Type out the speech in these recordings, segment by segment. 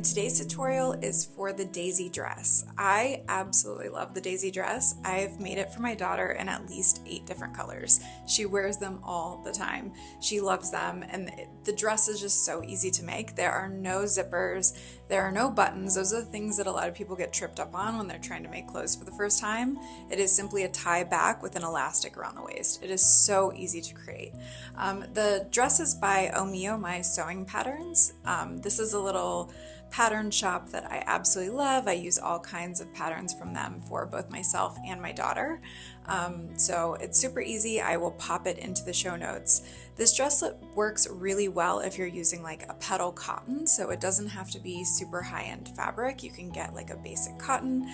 today's tutorial is for the daisy dress. I absolutely love the daisy dress. I've made it for my daughter in at least 8 different colors. She wears them all the time. She loves them, and the dress is just so easy to make. There are no zippers, there are no buttons. Those are the things that a lot of people get tripped up on when they're trying to make clothes for the first time. It is simply a tie back with an elastic around the waist. It is so easy to create. The dress is by Oh Mio My Sewing Patterns. This is a little pattern shop that I absolutely love. I use all kinds of patterns from them for both myself and my daughter. So it's super easy. I will pop it into the show notes. This dress works really well if you're using like a petal cotton, so it doesn't have to be super high-end fabric. You can get like a basic cotton.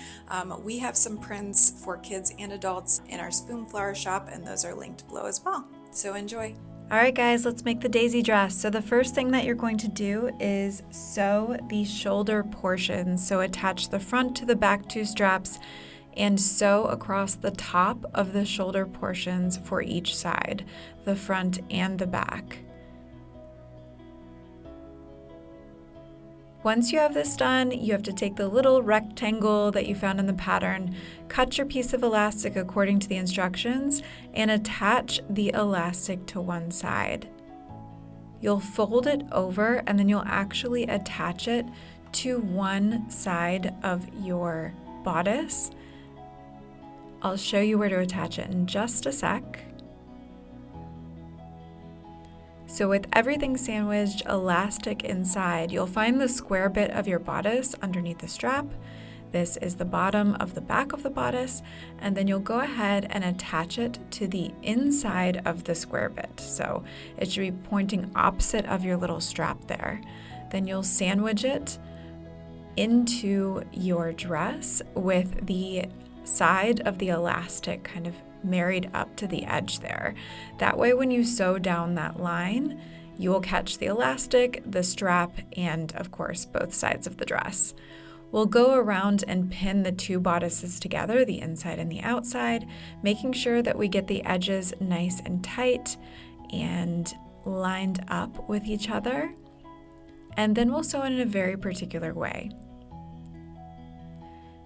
We have some prints for kids and adults in our Spoonflower shop, and those are linked below as well. So enjoy. All right, guys, let's make the daisy dress. So the first thing that you're going to do is sew the shoulder portions. So attach the front to the back 2 straps and sew across the top of the shoulder portions for each side, the front and the back. Once you have this done, you have to take the little rectangle that you found in the pattern, cut your piece of elastic according to the instructions, and attach the elastic to one side. You'll fold it over and then you'll actually attach it to one side of your bodice. I'll show you where to attach it in just a sec. So with everything sandwiched elastic inside, you'll find the square bit of your bodice underneath the strap. This is the bottom of the back of the bodice, and then you'll go ahead and attach it to the inside of the square bit. So it should be pointing opposite of your little strap there. Then you'll sandwich it into your dress with the side of the elastic kind of married up to the edge there. That way when you sew down that line, you will catch the elastic, the strap, and of course both sides of the dress. We'll go around and pin the 2 bodices together, the inside and the outside, making sure that we get the edges nice and tight and lined up with each other. And then we'll sew in a very particular way.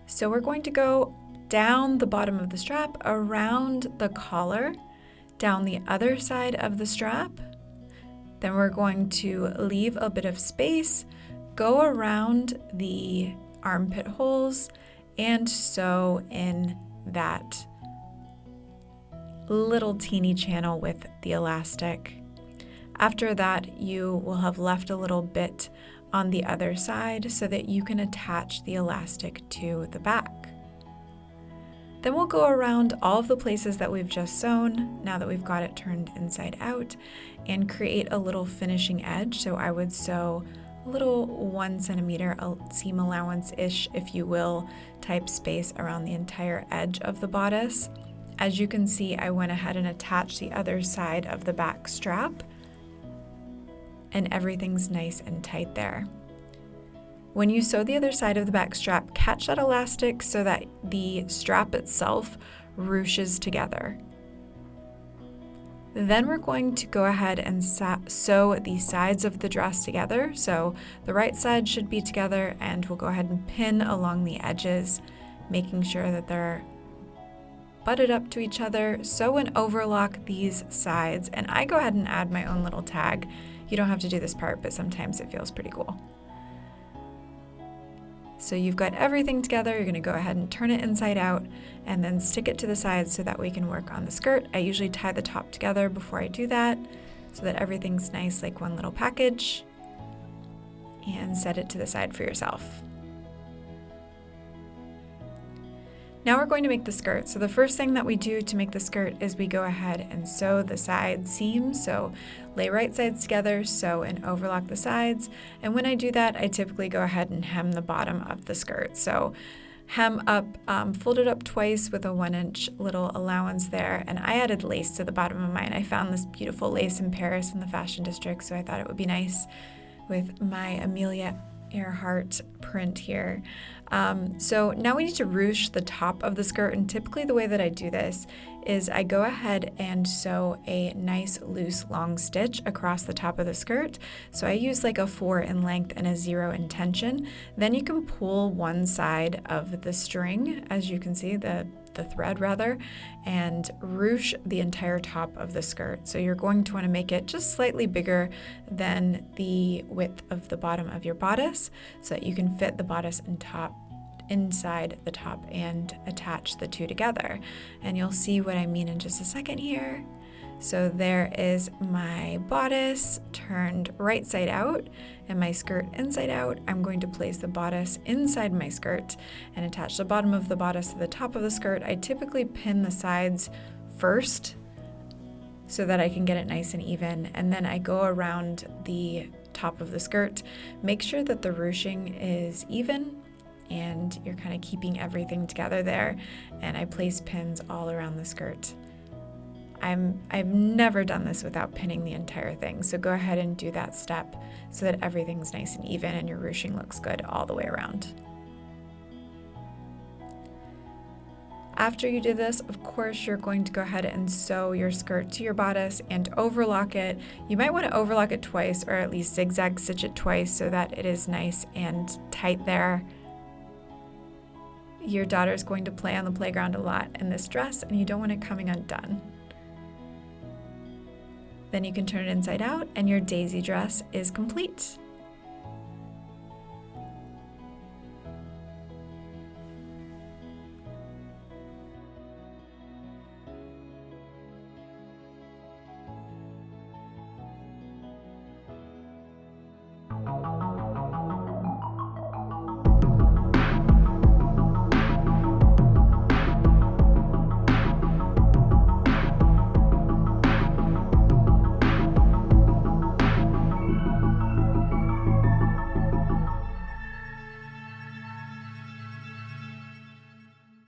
So we're going to go down the bottom of the strap, around the collar, down the other side of the strap. Then we're going to leave a bit of space, go around the armpit holes, and sew in that little teeny channel with the elastic. After that, you will have left a little bit on the other side so that you can attach the elastic to the back. Then we'll go around all of the places that we've just sewn, now that we've got it turned inside out, and create a little finishing edge. So I would sew a little 1 centimeter seam allowance-ish, if you will, type space around the entire edge of the bodice. As you can see, I went ahead and attached the other side of the back strap, and everything's nice and tight there. When you sew the other side of the back strap, catch that elastic so that the strap itself ruches together. Then we're going to go ahead and sew the sides of the dress together. So the right side should be together, and we'll go ahead and pin along the edges, making sure that they're butted up to each other. Sew and overlock these sides, and I go ahead and add my own little tag. You don't have to do this part, but sometimes it feels pretty cool. So you've got everything together, you're going to go ahead and turn it inside out and then stick it to the sides so that we can work on the skirt. I usually tie the top together before I do that so that everything's nice like one little package, and set it to the side for yourself. Now we're going to make the skirt. So the first thing that we do to make the skirt is we go ahead and sew the side seams. So lay right sides together, sew and overlock the sides. And when I do that, I typically go ahead and hem the bottom of the skirt. So hem up, fold it up twice with a 1-inch little allowance there. And I added lace to the bottom of mine. I found this beautiful lace in Paris in the fashion district, so I thought it would be nice with my Amelia Earhart print here. So now we need to ruche the top of the skirt, and typically the way that I do this is I go ahead and sew a nice loose long stitch across the top of the skirt. So I use like a 4 in length and a 0 in tension. Then you can pull one side of the string, as you can see, the thread rather, and ruche the entire top of the skirt. So you're going to want to make it just slightly bigger than the width of the bottom of your bodice so that you can fit the bodice and top inside the top and attach the two together. And you'll see what I mean in just a second here. So there is my bodice turned right side out and my skirt inside out. I'm going to place the bodice inside my skirt and attach the bottom of the bodice to the top of the skirt. I typically pin the sides first so that I can get it nice and even, and then I go around the top of the skirt. Make sure that the ruching is even and you're kind of keeping everything together there, and I place pins all around the skirt. I've never done this without pinning the entire thing, so go ahead and do that step so that everything's nice and even and your ruching looks good all the way around. After you do this, of course, you're going to go ahead and sew your skirt to your bodice and overlock it. You might want to overlock it twice, or at least zigzag stitch it twice so that it is nice and tight there. Your daughter's going to play on the playground a lot in this dress, and you don't want it coming undone. Then you can turn it inside out and your daisy dress is complete.